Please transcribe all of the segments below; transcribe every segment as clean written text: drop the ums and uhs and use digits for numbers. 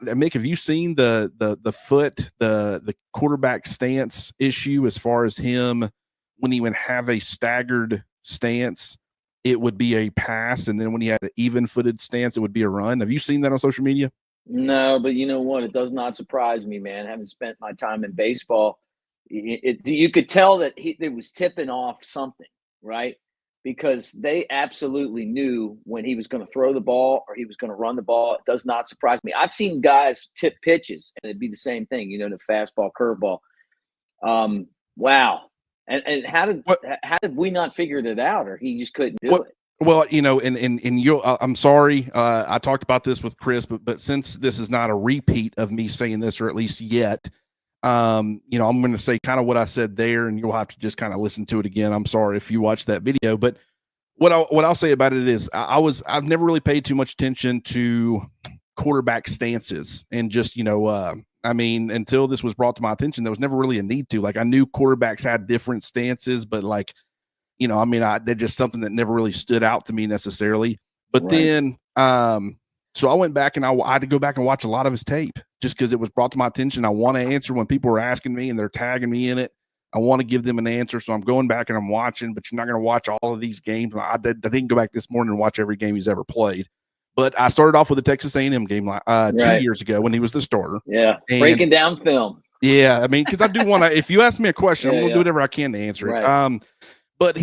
Mick, have you seen the quarterback stance issue as far as him when he would have a staggered stance, it would be a pass, and then when he had an even-footed stance, it would be a run? Have you seen that on social media? No, but you know what? It does not surprise me, man. Having spent my time in baseball, you could tell that it was tipping off something, right? Because they absolutely knew when he was going to throw the ball or he was going to run the ball. It does not surprise me. I've seen guys tip pitches, and it'd be the same thing, the fastball, curveball. Wow. And how did we not figure it out, or he just couldn't do it? Well, and you, I'm sorry, I talked about this with Chris, but since this is not a repeat of me saying this, or at least yet, I'm going to say kind of what I said there, and you'll have to just kind of listen to it again. I'm sorry if you watched that video, but what I'll say about it is I've never really paid too much attention to quarterback stances, and just, until this was brought to my attention, there was never really a need to. Like, I knew quarterbacks had different stances, but they're just something that never really stood out to me necessarily. But right. Then, so I went back and I had to go back and watch a lot of his tape just because it was brought to my attention. I want to answer when people are asking me and they're tagging me in it. I want to give them an answer. So I'm going back and I'm watching, but you're not going to watch all of these games. I didn't go back this morning and watch every game he's ever played. But I started off with the Texas A&M game 2 years ago when he was the starter. Yeah, breaking down film. Yeah, because I do want to – if you ask me a question, I'm going to do whatever I can to answer it. Right. But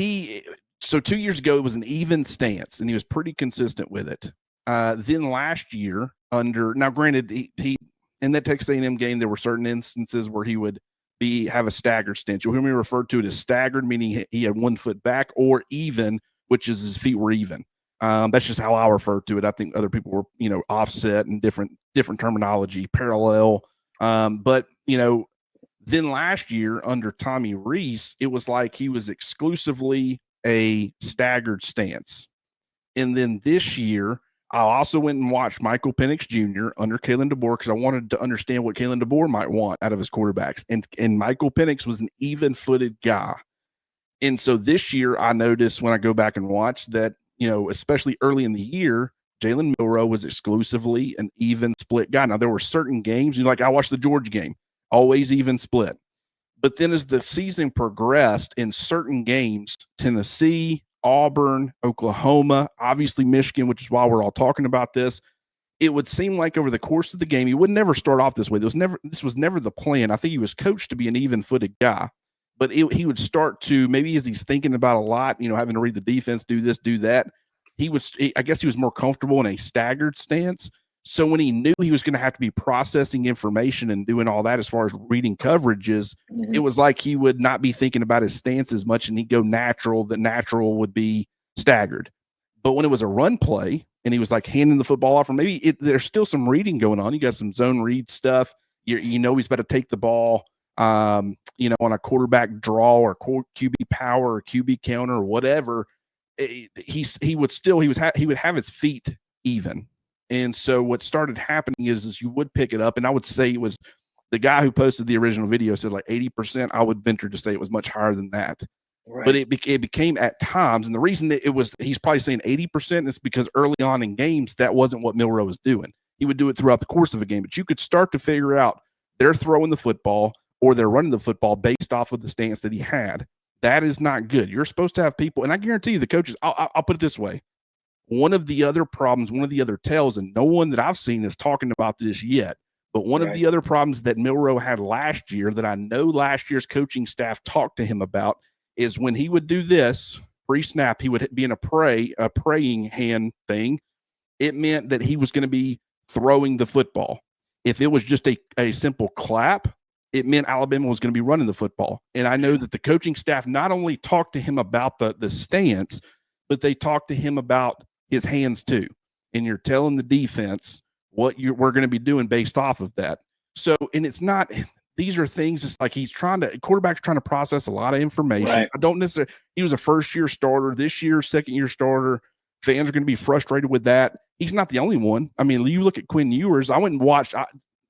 so 2 years ago, it was an even stance, and he was pretty consistent with it. Then last year, now granted, he in that Texas A&M game, there were certain instances where he would have a staggered stance. You'll hear me refer to it as staggered, meaning he had 1 foot back, or even, which is his feet were even. That's just how I refer to it. I think other people were, offset and different terminology, parallel. But then last year under Tommy Rees, it was like he was exclusively a staggered stance. And then this year, I also went and watched Michael Penix Jr. under Kalen DeBoer because I wanted to understand what Kalen DeBoer might want out of his quarterbacks. And Michael Penix was an even-footed guy. And so this year, I noticed when I go back and watch that, especially early in the year, Jalen Milroe was exclusively an even split guy. Now, there were certain games, like I watched the Georgia game, always even split. But then as the season progressed, in certain games, Tennessee, Auburn, Oklahoma, obviously Michigan, which is why we're all talking about this, it would seem like over the course of the game, he would never start off this way. This was never the plan. I think he was coached to be an even-footed guy. But he would start to, maybe as he's thinking about a lot, having to read the defense, do this, do that, I guess he was more comfortable in a staggered stance. So when he knew he was going to have to be processing information and doing all that as far as reading coverages, it was like he would not be thinking about his stance as much, and he'd go natural. The natural would be staggered. But when it was a run play and he was like handing the football off, or maybe there's still some reading going on. You got some zone read stuff. He's about to take the ball, on a quarterback draw or QB power or QB counter or whatever. He would have his feet even. And so what started happening is you would pick it up, and I would say it was the guy who posted the original video said like 80%. I would venture to say it was much higher than that. Right. But it became at times, and the reason that he's probably saying 80% is because early on in games, that wasn't what Milroe was doing. He would do it throughout the course of a game, but you could start to figure out they're throwing the football or they're running the football based off of the stance that he had. That is not good. You're supposed to have people, and I guarantee you the coaches, I'll put it this way. One of the other problems, one of the other tells, and no one that I've seen is talking about this yet, but one of the other problems that Milroe had last year that I know last year's coaching staff talked to him about is when he would do this pre-snap, he would be in a praying hand thing. It meant that he was going to be throwing the football. If it was just a simple clap, it meant Alabama was going to be running the football. And I know that the coaching staff not only talked to him about the stance, but they talked to him about his hands too. And you're telling the defense what we're going to be doing based off of that. So, and it's not, these are things, it's like quarterback's trying to process a lot of information. Right. I don't necessarily, he was a first-year starter. This year, second-year starter. Fans are going to be frustrated with that. He's not the only one. I mean, you look at Quinn Ewers. I went and watched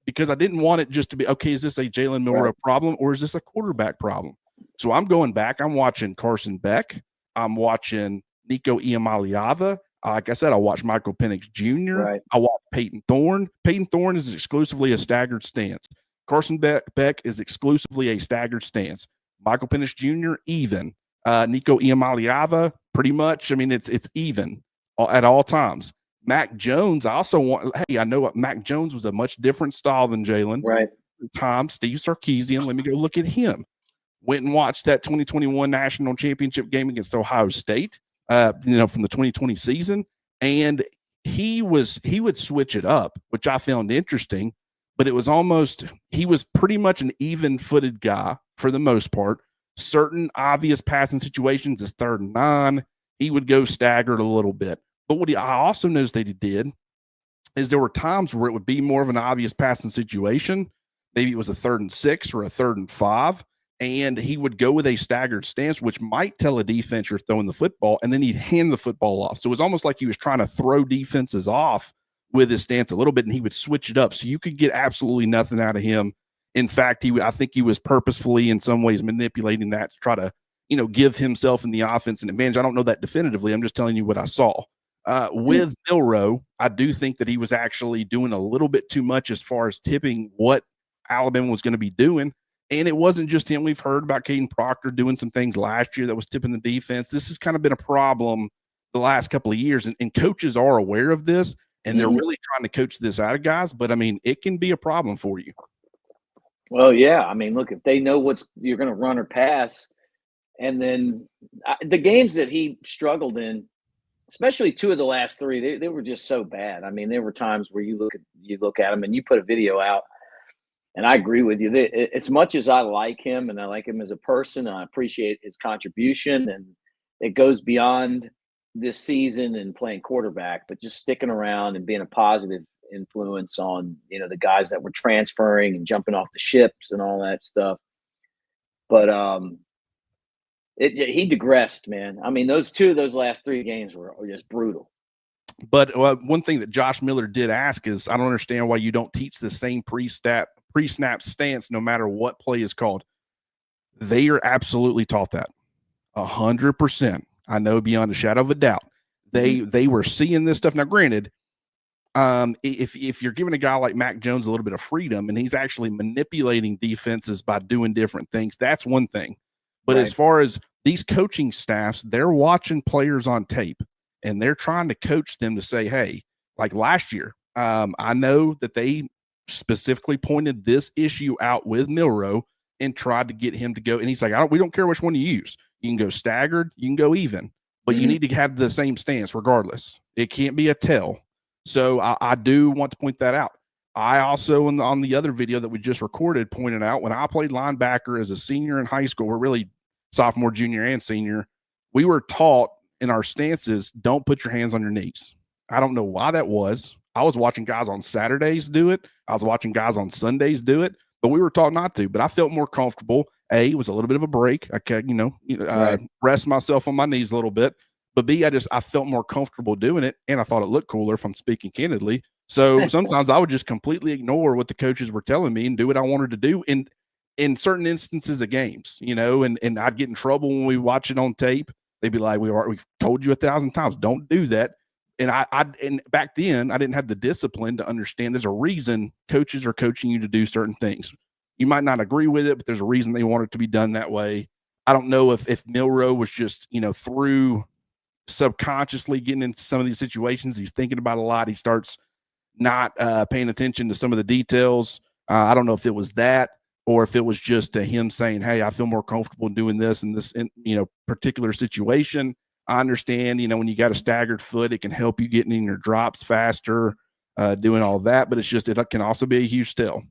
because I didn't want it just to be, okay, is this a Jalen Milroe problem or is this a quarterback problem? So I'm going back. I'm watching Carson Beck. I'm watching Nico Iamaleava. Like I said, I watched Michael Penix Jr. Right. I watched Peyton Thorne. Peyton Thorne is exclusively a staggered stance. Carson Beck is exclusively a staggered stance. Michael Penix Jr. even. Nico Iamaleava, pretty much. I mean, it's even at all times. Mac Jones, I also want. Hey, I know what Mac Jones was a much different style than Jalen. Right. Steve Sarkisian. Let me go look at him. Went and watched that 2021 national championship game against Ohio State. From the 2020 season, and he would switch it up, which I found interesting. But it was almost he was pretty much an even-footed guy for the most part. Certain obvious passing situations is 3rd and 9. He would go staggered a little bit. But what I also noticed that he did is there were times where it would be more of an obvious passing situation. Maybe it was a 3rd and 6 or a 3rd and 5. And he would go with a staggered stance, which might tell a defense you're throwing the football, and then he'd hand the football off. So it was almost like he was trying to throw defenses off with his stance a little bit, and he would switch it up. So you could get absolutely nothing out of him. In fact, I think he was purposefully in some ways manipulating that to try to, give himself in the offense an advantage. I don't know that definitively. I'm just telling you what I saw. With Milroe, I do think that he was actually doing a little bit too much as far as tipping what Alabama was going to be doing. And it wasn't just him. We've heard about Caden Proctor doing some things last year that was tipping the defense. This has kind of been a problem the last couple of years, and coaches are aware of this, and they're really trying to coach this out of guys. But, I mean, it can be a problem for you. Well, yeah. I mean, look, if they know you're going to run or pass, and then the games that he struggled in, especially 2 of the last 3, they were just so bad. I mean, there were times where you look at him and you put a video out. And I agree with you. As much as I like him and I like him as a person, I appreciate his contribution, and it goes beyond this season and playing quarterback, but just sticking around and being a positive influence on, the guys that were transferring and jumping off the ships and all that stuff. But he digressed, man. I mean, those last 3 games were just brutal. But one thing that Josh Miller did ask is, I don't understand why you don't teach the same pre-snap stance no matter what play is called. They are absolutely taught that 100%. I know beyond a shadow of a doubt. They were seeing this stuff. Now, granted, if you're giving a guy like Mac Jones a little bit of freedom and he's actually manipulating defenses by doing different things, that's one thing. But as far as these coaching staffs, they're watching players on tape and they're trying to coach them to say, hey, like last year, I know that they specifically pointed this issue out with Milroe and tried to get him to go. And he's like, we don't care which one you use. You can go staggered, you can go even, but you need to have the same stance regardless. It can't be a tell. So I do want to point that out. I also, on the other video that we just recorded, pointed out when I played linebacker as a senior in high school, we're really sophomore, junior, and senior, we were taught in our stances, don't put your hands on your knees. I don't know why that was. I was watching guys on Saturdays do it. I was watching guys on Sundays do it, but we were taught not to. But I felt more comfortable. It was a little bit of a break. I could, rest myself on my knees a little bit. But B, I felt more comfortable doing it, and I thought it looked cooler if I'm speaking candidly. So sometimes I would just completely ignore what the coaches were telling me and do what I wanted to do in certain instances of games, and I'd get in trouble when we watch it on tape. They'd be like, we've told you 1,000 times, don't do that. And and back then I didn't have the discipline to understand there's a reason coaches are coaching you to do certain things. You might not agree with it, but there's a reason they want it to be done that way. I don't know if Milroe was just, through subconsciously getting into some of these situations, he's thinking about a lot. He starts not paying attention to some of the details. I don't know if it was that or if it was just him saying, hey, I feel more comfortable doing this in this, particular situation. I understand, when you got a staggered foot, it can help you getting in your drops faster, doing all that, but it's just, it can also be a huge tell.